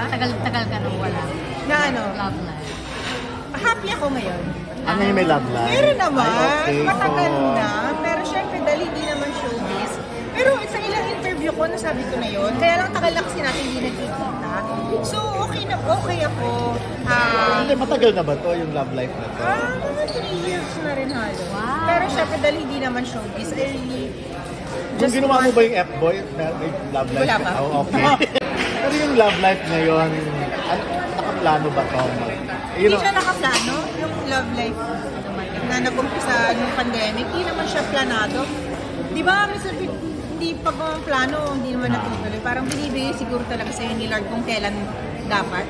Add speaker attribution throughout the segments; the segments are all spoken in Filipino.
Speaker 1: Tagal-tagal ka nung wala.
Speaker 2: Na ano?
Speaker 1: Love life.
Speaker 2: Happy ako ngayon.
Speaker 3: Ano yung may love life?
Speaker 2: Meron naman.
Speaker 3: Ay, okay.
Speaker 2: Matagal na. Pero syempre, dahil hindi naman showbiz. Pero sa ilang interview ko, nasabi ko na yun. Kaya lang tagal na kasi natin hindi nagkikita. So, okay na, okay ako.
Speaker 3: Hindi, matagal na ba to yung love life na to?
Speaker 2: Mga 3 years na rin halos.
Speaker 1: Wow.
Speaker 2: Pero syempre, dahil hindi naman showbiz, ay
Speaker 3: Kung ginawa mo ba yung F-boy, may love life?
Speaker 2: Wala pa.
Speaker 3: Oh, okay. Pero yung love life ngayon, nakaplano ba to?
Speaker 2: Hindi siya nakaplano, yung love life na nag-umpisa nung pandemic, hindi naman siya planado. Di ba, hindi pag plano, hindi naman natutuloy. Parang binibigay siguro talaga sa'yo ni Lord kung kailan dapat.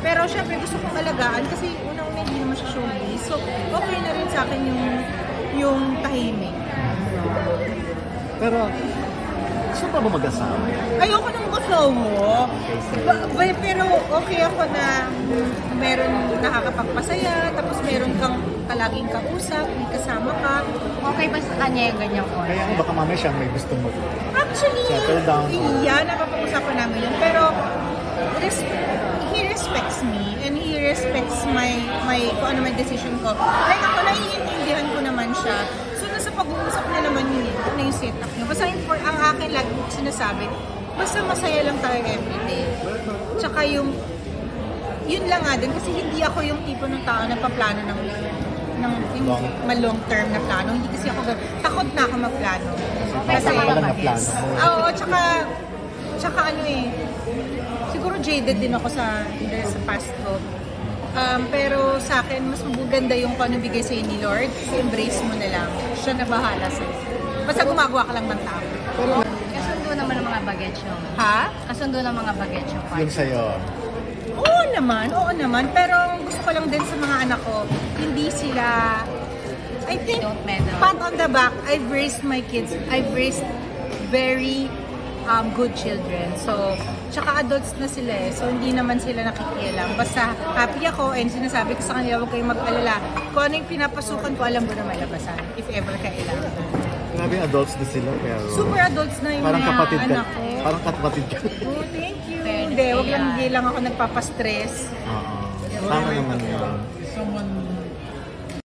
Speaker 2: Pero syempre gusto kong alagaan kasi unang-una hindi naman siya showbiz. So, okay na rin sa akin yung tahimik.
Speaker 3: Pero, gusto pa ba mag-asawa?
Speaker 2: Ayoko nang mag-flowo. Pero okay ako na meron nakakapagpasaya, tapos meron kang palaging kausap, may kasama ka.
Speaker 1: Okay ba sa kanya yung ganyang ko?
Speaker 3: Kaya baka mamaya siya may gusto mo.
Speaker 2: Actually,
Speaker 3: settle down.
Speaker 2: Yeah, napapag-usapan namin yun. Pero, he respects me and he respects kung ano may decision ko. Like ako, naiintindihan ko naman siya. So, nasa pag-uusap na naman yun, na yung setup niya. Basta ang akin lagi sinasabi, basta masaya lang tayo everyday. Tsaka yun lang nga din, kasi hindi ako yung tipo ng tao na paplano ng long term na plano. Hindi kasi ako takot na ako magplano.
Speaker 1: Kasi
Speaker 3: plano.
Speaker 2: Oo, tsaka ano siguro jaded din ako sa past ko. Pero sa akin, mas maganda yung kung ano bigay sa'yo ni Lord. Embrace mo na lang. Siya na bahala sa'yo. Basta gumagawa ka lang ng tao.
Speaker 1: Kasundo naman ng mga bagets yung...
Speaker 2: Ha?
Speaker 1: Kasundo ng mga bagets yung
Speaker 3: Yung sa'yo.
Speaker 2: Oo naman. Pero gusto ko lang din sa mga anak ko, hindi sila... I think,
Speaker 1: Don't meddle.
Speaker 2: pat on the back, I've raised my kids. I've raised very good children. So, tsaka adults na sila So, hindi naman sila nakikialam. Basta happy ako and sinasabi ko sa kanila, huwag kayong mag-alala. Kung ano yung pinapasukan ko, alam ko na malabasan. If ever kailangan.
Speaker 3: Grabe adults na sila. Pero
Speaker 2: Super adults na yung
Speaker 3: parang
Speaker 2: mga
Speaker 3: kapatid ka.
Speaker 2: anak ko.
Speaker 3: Parang kapatid ka.
Speaker 2: Oh, thank you. Hindi, wag lang, hindi lang ako nagpapastress.
Speaker 3: Oo. Tama naman yun.
Speaker 4: Is someone